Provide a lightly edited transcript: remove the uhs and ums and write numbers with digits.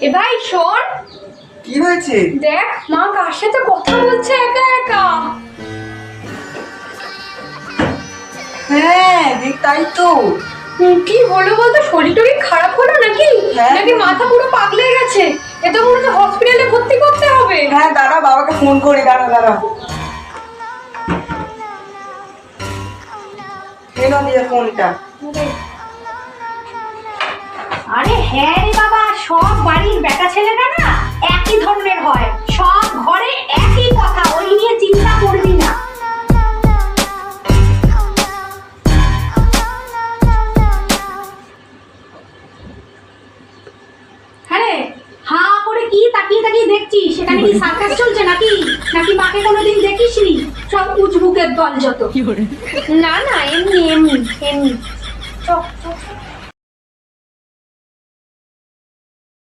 এ ভাই শোন, কি হয়েছে? দেখ মা কার সাথে কথা বলছে একা একা। হ্যাঁ দেখ, তাই তো। কি হলো বলতো, শরীর টরীর খারাপ হলো নাকি? হ্যাঁ। নাকি মাথা পুরো পাগলে গেছে? এটা মনে হচ্ছে হসপিটালে ভর্তি করতে হবে। হ্যাঁ দাঁড়া, বাবাকে ফোন করি, দাঁড়া দাঁড়া। এনো দিয়ে ফোনটা। আরে হ্যাঁ রে বাবা, সব বাড়ির বেটা ছেলেরা না একই ধরনের হয়, সব ঘরে একই কথা, ওই নিয়ে চিন্তা করবি না। হ্যাঁ হাঁ করে কি তাকিয়ে তাকিয়ে দেখছিস? সেখানে কি সার্কাস চলছে নাকি? নাকি মাকে কোনোদিন দেখিসনি? সব উজবুকের দল যত। না না, এমনি এমনি এমনি। চল।